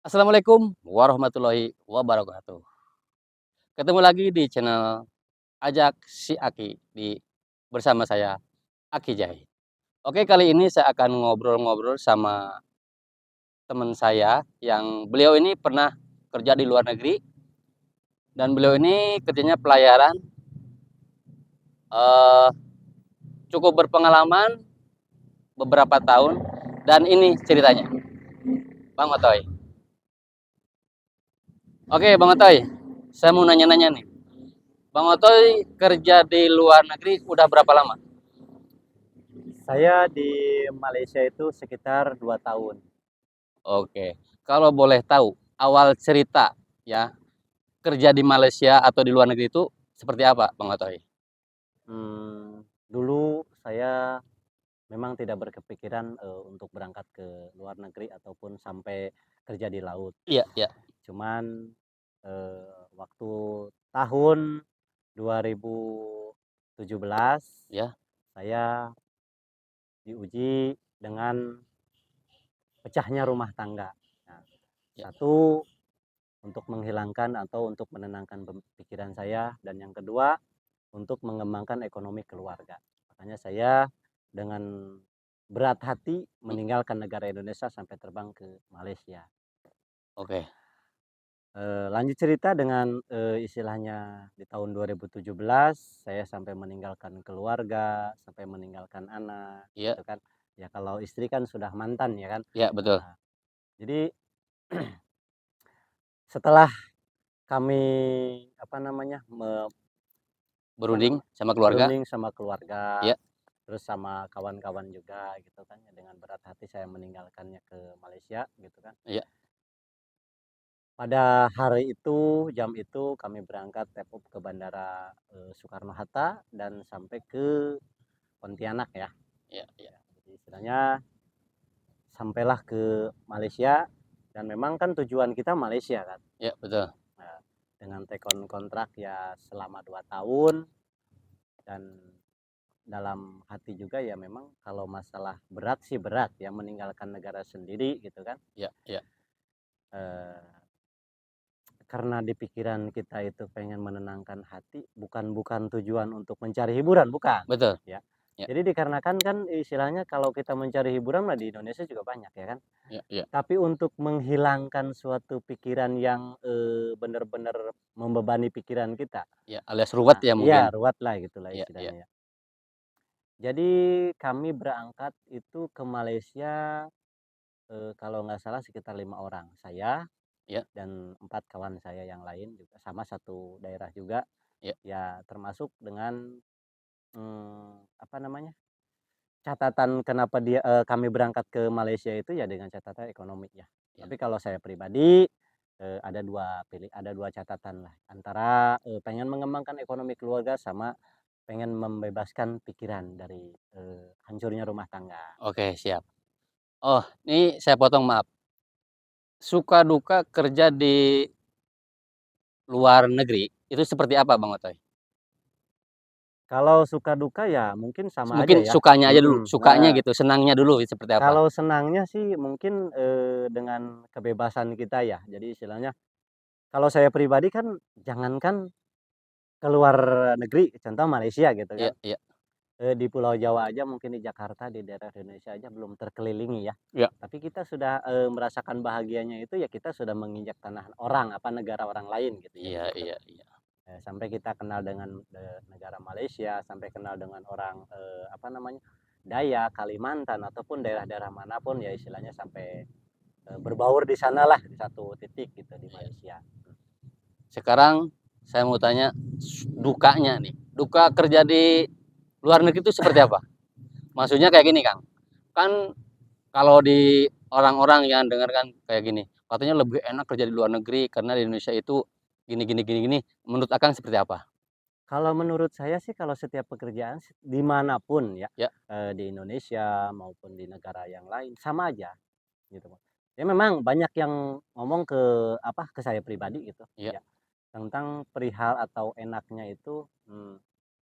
Assalamualaikum warahmatullahi wabarakatuh. Ketemu lagi di channel Ajak Si Aki bersama saya Aki Jahit. Oke, kali ini saya akan ngobrol-ngobrol sama teman saya yang beliau ini pernah kerja di luar negeri dan beliau ini kerjanya pelayaran, eh, cukup berpengalaman beberapa tahun dan ini ceritanya. Bang Otoy. Oke, Bang Otoy. Saya mau nanya-nanya nih. Bang Otoy kerja di luar negeri udah berapa lama? Saya di Malaysia itu sekitar 2 tahun. Oke, kalau boleh tahu awal cerita ya kerja di Malaysia atau di luar negeri itu seperti apa, Bang Otoy? Dulu saya memang tidak berkepikiran, untuk berangkat ke luar negeri ataupun sampai kerja di laut. Iya, iya, Cuman, waktu tahun 2017 ya, saya diuji dengan pecahnya rumah tangga. Nah, ya. satu untuk menghilangkan atau untuk menenangkan pikiran saya, dan yang kedua untuk mengembangkan ekonomi keluarga. Makanya saya dengan berat hati meninggalkan negara Indonesia sampai terbang ke Malaysia. Oke, Lanjut cerita dengan, istilahnya di tahun 2017 saya sampai meninggalkan keluarga, sampai meninggalkan anak, iya, gitu kan. Ya kalau istri kan sudah mantan ya kan. iya betul. Nah, jadi setelah kami apa namanya, apa Berunding nama sama keluarga? berunding sama keluarga, Iya, terus sama kawan-kawan juga gitu kan ya, dengan berat hati saya meninggalkannya ke Malaysia gitu kan. iya, Pada hari itu, jam itu kami berangkat take off ke bandara Soekarno-Hatta dan sampai ke Pontianak ya. iya, iya, Jadi istilahnya sampailah ke Malaysia, dan memang kan tujuan kita Malaysia kan. iya betul. Nah, dengan tekon kontrak ya selama 2 tahun, dan dalam hati juga ya memang kalau masalah berat sih berat ya meninggalkan negara sendiri gitu kan. Iya, iya, Eh, karena di pikiran kita itu pengen menenangkan hati, bukan tujuan untuk mencari hiburan, bukan betul. ya. Iya, Jadi dikarenakan kan istilahnya kalau kita mencari hiburan lah di Indonesia juga banyak ya kan. iya, iya, Tapi untuk menghilangkan suatu pikiran yang benar-benar membebani pikiran kita, iya, alias ruwet ya iya mungkin. ruwet lah gitulah Iya, iya, istilahnya ya. Jadi kami berangkat itu ke Malaysia, kalau nggak salah sekitar 5 orang, saya iya, dan 4 kawan saya yang lain juga sama satu daerah juga. iya, Ya termasuk dengan, apa namanya, catatan kenapa kami berangkat ke Malaysia itu ya dengan catatan ekonomi ya. iya. Tapi kalau saya pribadi, ada 2 catatan lah, antara, pengen mengembangkan ekonomi keluarga sama pengen membebaskan pikiran dari, hancurnya rumah tangga. Oke, siap. Oh, ini saya potong maaf. Suka duka kerja di luar negeri itu seperti apa, Bang Otoy? Kalau suka duka ya mungkin sama aja Mungkin ya. sukanya aja dulu, sukanya Nah, gitu, senangnya dulu seperti apa? kalau senangnya sih mungkin, dengan kebebasan kita ya. Jadi istilahnya kalau saya pribadi kan jangankan ke luar negeri, contoh Malaysia gitu Iya, kan, iya, di Pulau Jawa aja mungkin di Jakarta, di daerah Indonesia aja belum terkelilingi ya. iya, Tapi kita sudah, merasakan bahagianya itu ya kita sudah menginjak tanah orang, apa, negara orang lain gitu ya di iya, situ. iya, iya. Sampai kita kenal dengan, negara Malaysia, sampai kenal dengan orang, apa namanya, Dayak, Kalimantan, ataupun daerah-daerah manapun ya istilahnya sampai, berbaur di sanalah di satu titik gitu di Iya. Malaysia. Sekarang saya mau tanya dukanya nih. Duka kerja di luar negeri itu seperti apa? Maksudnya kayak gini, Kang. Kan kalau di orang-orang yang dengarkan kayak gini, katanya lebih enak kerja di luar negeri karena di Indonesia itu gini gini gini gini. Menurut Akang seperti apa? Kalau menurut saya sih kalau setiap pekerjaan dimanapun ya, Ya, di Indonesia maupun di negara yang lain sama aja gitu. Ya memang banyak yang ngomong ke saya pribadi gitu iya, ya, tentang perihal atau enaknya itu,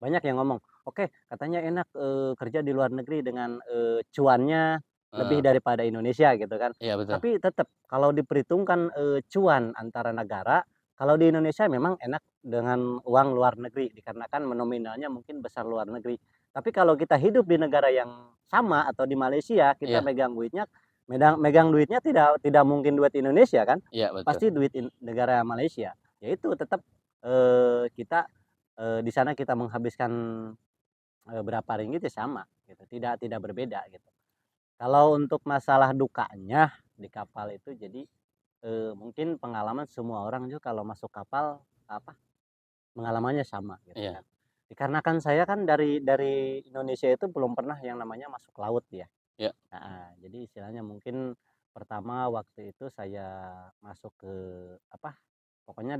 banyak yang ngomong, "Oke, katanya enak, kerja di luar negeri dengan, cuannya lebih Heeh, daripada Indonesia gitu kan. iya betul. Tapi tetap kalau diperhitungkan, cuan antara negara, kalau di Indonesia memang enak dengan uang luar negeri dikarenakan nominalnya mungkin besar luar negeri. Tapi kalau kita hidup di negara yang sama atau di Malaysia, kita Iya megang duitnya tidak tidak mungkin duit Indonesia kan, iya betul. pasti duit negara Malaysia. Ya itu tetap, kita, di sana kita menghabiskan, berapa ringgit ya sama gitu, tidak berbeda gitu. Kalau untuk masalah dukanya di kapal itu jadi, mungkin pengalaman semua orang juga kalau masuk kapal, apa, pengalamannya sama gitu Iya kan. Dikarenakan saya kan dari Indonesia itu belum pernah yang namanya masuk laut ya. iya Jadi istilahnya mungkin pertama waktu itu saya masuk ke, apa, pokoknya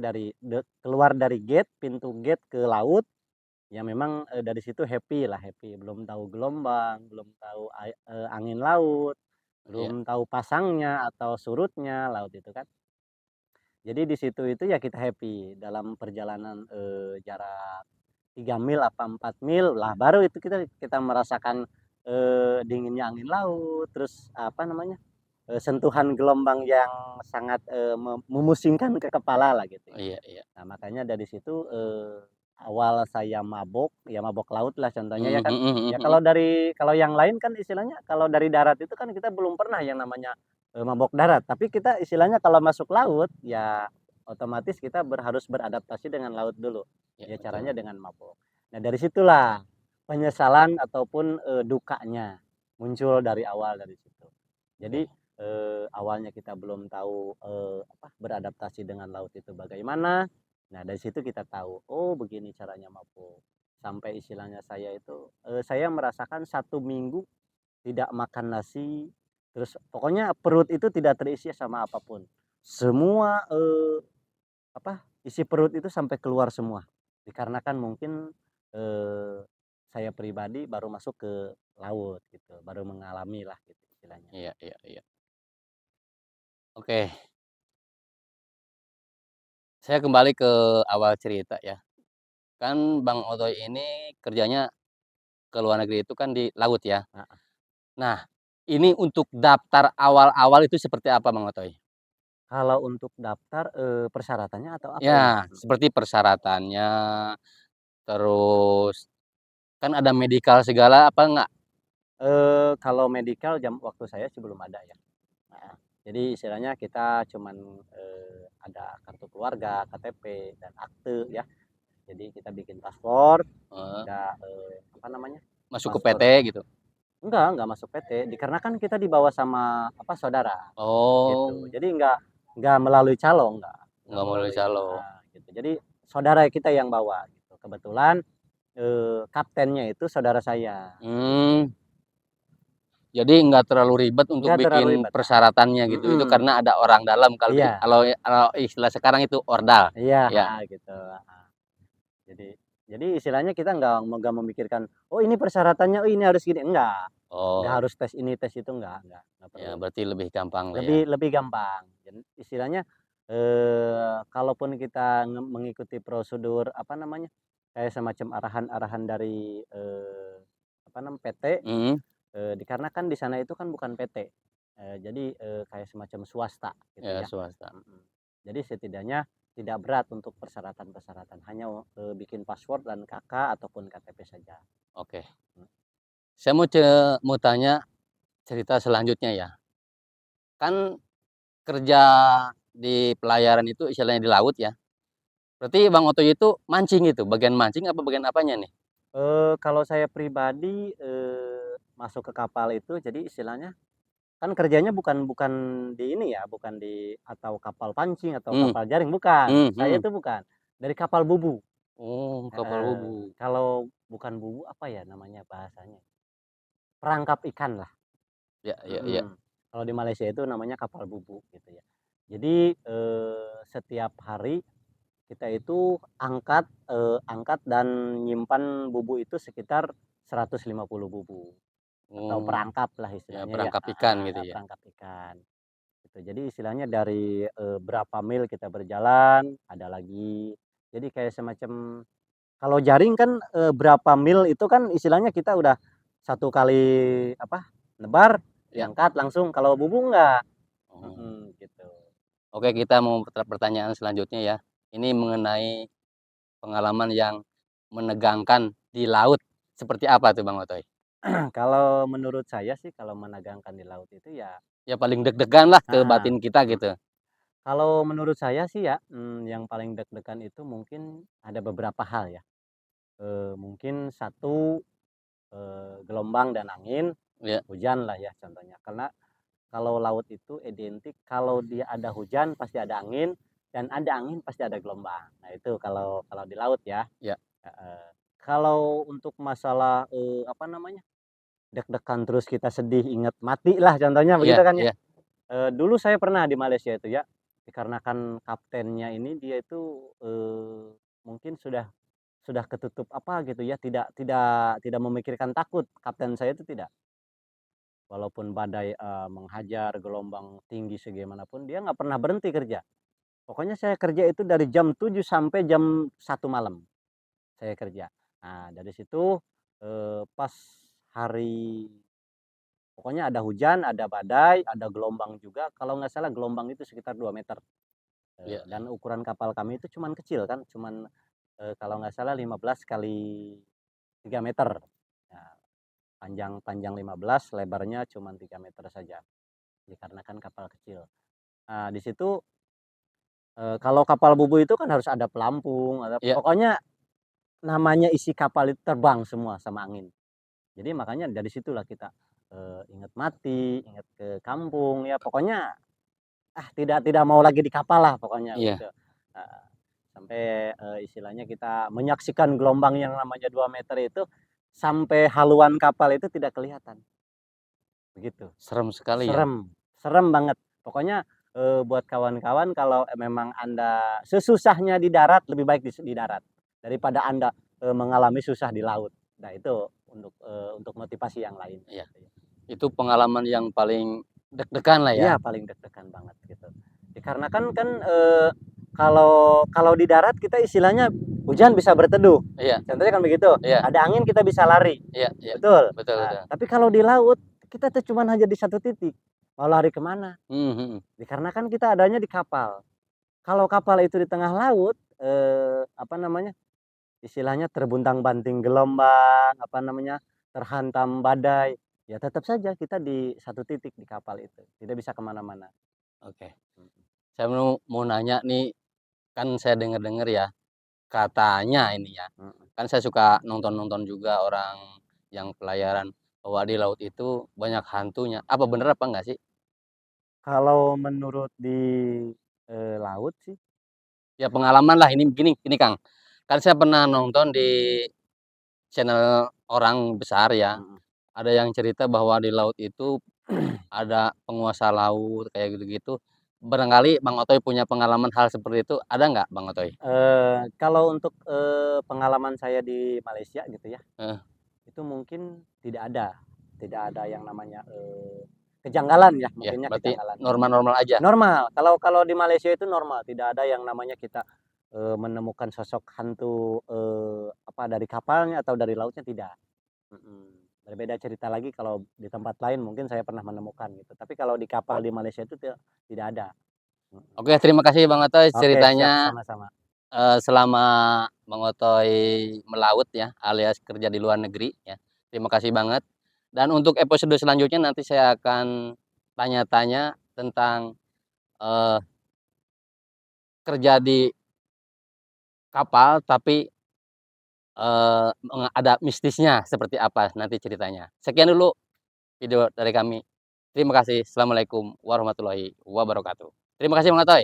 keluar dari pintu gate ke laut, ya memang, dari situ happy lah, happy, belum tahu gelombang, belum tahu angin laut, iya belum tahu pasangnya atau surutnya laut itu kan. Jadi di situ itu ya kita happy dalam perjalanan, jarak 3 mil apa 4 mil lah baru itu kita kita merasakan, dinginnya angin laut, terus apa namanya, sentuhan gelombang yang sangat, memusingkan ke kepala lah gitu ya. iya iya. Nah makanya dari situ, awal saya mabok, ya mabok laut lah contohnya ya Mhm kan. mhm mhm Ya mhm. kalau yang lain kan istilahnya kalau dari darat itu kan kita belum pernah yang namanya, mabok darat, tapi kita istilahnya kalau masuk laut, ya otomatis kita harus beradaptasi dengan laut dulu, Iya ya caranya betul. dengan mabok. Nah dari situlah penyesalan ataupun, dukanya muncul dari awal dari situ. Jadi, Oke. awalnya kita belum tahu, apa, beradaptasi dengan laut itu bagaimana. Nah, dari situ kita tahu, oh begini caranya mabuk. Sampai istilahnya saya itu, saya merasakan 1 minggu tidak makan nasi, terus pokoknya perut itu tidak terisi sama apapun. Semua, apa, isi perut itu sampai keluar semua. Dikarenakan mungkin, eee, saya pribadi baru masuk ke laut gitu, baru mengalami lah gitu istilahnya. Iya iya iya. Oke, saya kembali ke awal cerita ya. Kan Bang Otoy ini kerjanya ke luar negeri itu kan di laut ya. Heeh. Nah, ini untuk daftar awal-awal itu seperti apa Bang Otoy? Kalau untuk daftar, persyaratannya atau apa ini? Ya, seperti persyaratannya, terus kan ada medikal segala apa enggak? Kalau medikal waktu saya sih belum ada ya, heeh. Jadi istilahnya kita cuman, ada kartu keluarga, KTP, dan akte ya. Jadi kita bikin paspor, Heeh, ada, apa namanya, masuk ke PT paspor gitu? enggak masuk PT, dikarenakan kita dibawa sama, apa, saudara, gitu. Oh, Jadi enggak melalui calo, enggak nggak melalui melalui calo. gitu. Jadi saudara kita yang bawa gitu. Kebetulan, kaptennya itu saudara saya, gitu. Mmm, jadi nggak terlalu ribet untuk Enggak terlalu bikin ribet, heeh. persyaratannya gitu, itu Mhm, karena ada orang dalam iya kalau istilah sekarang itu ordal, iya, ya? gitu, heeh. Jadi jadi istilahnya kita nggak memikirkan, "Oh ini persyaratannya, oh ini harus gini," enggak Oh, harus tes ini, tes itu, enggak ya perlu. berarti lebih gampang lah ya? Lebih lebih gampang. Dan istilahnya, kalaupun kita mengikuti prosedur, apa namanya, kayak semacam arahan-arahan dari, apa PT, Mhm, dikarenakan di sana itu kan bukan PT, jadi, kayak semacam swasta gitu ya ya, swasta. mhm. Jadi setidaknya tidak berat untuk persyaratan-persyaratan, hanya, bikin paspor dan KK ataupun KTP saja. Oke, Mhm. saya mau tanya cerita selanjutnya ya. Kan kerja di pelayaran itu istilahnya di laut ya, berarti Bang Otoy itu mancing itu, bagian mancing apa bagian apanya nih? Kalau saya pribadi, masuk ke kapal itu jadi istilahnya kan kerjanya bukan bukan di ini ya, bukan di atau kapal pancing atau Mmm, kapal jaring, bukan. Saya mhm. itu bukan, dari kapal bubu, Oh, kapal heeh. bubu. Kalau bukan bubu, apa ya namanya bahasanya, perangkap ikan lah, Ya ya ya. mhm. Kalau di Malaysia itu namanya kapal bubu gitu ya. Jadi, setiap hari kita itu angkat dan nyimpan bubu itu sekitar 150 bubu, atau Oh, perangkap lah ya istilahnya ya, perangkap ikan heeh, gitu ya? perangkap ikan. Gitu. Jadi istilahnya dari, berapa mil kita berjalan, ada lagi. Jadi kayak semacam kalau jaring kan, berapa mil itu kan istilahnya kita udah satu kali apa, nebar, Ya. diangkat langsung, kalau bubu enggak. Oh. Gitu. Oke, kita mau pertanyaan selanjutnya ya. Ini mengenai pengalaman yang menegangkan di laut. Seperti apa tuh Bang Otoy? Kalau menurut saya sih kalau menegangkan di laut itu ya Ya paling deg-degan lah ke heeh, batin kita mhm. gitu. Kalau menurut saya sih ya, yang paling deg-degan itu mungkin ada beberapa hal ya, mungkin satu, gelombang dan angin, Ya, hujan lah ya contohnya. Karena kalau laut itu identik kalau dia ada hujan pasti ada angin, dan ada angin pasti ada gelombang. Nah itu kalau kalau di laut ya, ya, heeh. Kalau untuk masalah, apa namanya, deg-degan terus kita sedih inget mati lah contohnya begitu iya, kan ya. iya, Dulu saya pernah di Malaysia itu ya, dikarenakan kaptennya ini dia itu, mungkin sudah ketutup apa gitu ya, tidak memikirkan takut, kapten saya itu tidak. Walaupun badai, menghajar, gelombang tinggi segaimanapun, dia nggak pernah berhenti kerja. Pokoknya saya kerja itu dari jam 7 sampai jam 1 malam, saya kerja. Nah, dari situ, pas hari pokoknya ada hujan, ada badai, ada gelombang juga, kalau nggak salah gelombang itu sekitar 2 meter, iya, iya. dan ukuran kapal kami itu cuman kecil kan, cuman, kalau nggak salah 15 kali 3 meter. Nah, panjang panjang 15, lebarnya cuman 3 meter saja, dikarenakan kapal kecil. Nah, di situ, kalau kapal bubu itu kan harus ada pelampung, ada Iya, pokoknya namanya isi kapal itu terbang semua sama angin. Jadi makanya dari situlah kita, inget mati, inget ke kampung, ya pokoknya tidak mau lagi di kapal lah pokoknya iya. begitu. Heeh. Sampai, istilahnya kita menyaksikan gelombang yang namanya 2 meter itu, sampai haluan kapal itu tidak kelihatan, begitu. Serem sekali ya. Serem, serem banget. Pokoknya, buat kawan-kawan kalau memang Anda sesusahnya di darat, lebih baik di darat, daripada Anda, mengalami susah di laut. Nah itu untuk motivasi yang lain, Iya. gitu ya. Itu pengalaman yang paling deg-degan lah ya. Iya, paling deg-degan banget gitu. Dikarenakan kan, kalau kalau di darat kita istilahnya hujan bisa berteduh, Iya, contohnya kan begitu, iya, ada angin kita bisa lari, iya, iya. betul? Betul, Nah, betul. tapi kalau di laut kita tuh cuman hanya di satu titik, mau lari kemana? Mhm, mhm. Dikarenakan kita adanya di kapal. Kalau kapal itu di tengah laut, apa namanya, istilahnya terbuntang-banting gelombang, apa namanya, terhantam badai, ya tetap saja kita di satu titik di kapal itu, tidak bisa kemana mana. Oke. Saya mau nanya nih, kan saya dengar-dengar ya, katanya ini ya, Mhm. kan saya suka nonton-nonton juga orang yang pelayaran, bahwa di laut itu banyak hantunya. Apa bener apa enggak sih? Kalau menurut di, laut sih, Ya pengalaman lah ini gini Kang, kan saya pernah nonton di channel orang besar ya, mhm, ada yang cerita bahwa di laut itu ada penguasa laut kayak gitu-gitu. Barangkali Bang Otoy punya pengalaman hal seperti itu, ada nggak Bang Otoy? kalau untuk, pengalaman saya di Malaysia gitu ya, Heeh, itu mungkin tidak ada yang namanya, kejanggalan ya, ya mungkinnya berarti kejanggalan. normal-normal aja? Normal, kalau kalau di Malaysia itu normal, tidak ada yang namanya kita, menemukan sosok hantu, apa, dari kapalnya atau dari lautnya tidak. Berbeda cerita lagi kalau di tempat lain mungkin saya pernah menemukan gitu, tapi kalau di kapal di Malaysia itu tidak ada. Mhm. Oke, terima kasih Bang Otoy Oke, siap, ceritanya, sama-sama. selama Bang Otoy melaut ya, alias kerja di luar negeri ya. Terima kasih banget. Dan untuk episode selanjutnya nanti saya akan tanya-tanya tentang, eee, kerja di kapal tapi, ada mistisnya seperti apa nanti ceritanya. Sekian dulu video dari kami. Terima kasih. Assalamualaikum warahmatullahi wabarakatuh. Terima kasih Bang Otoy.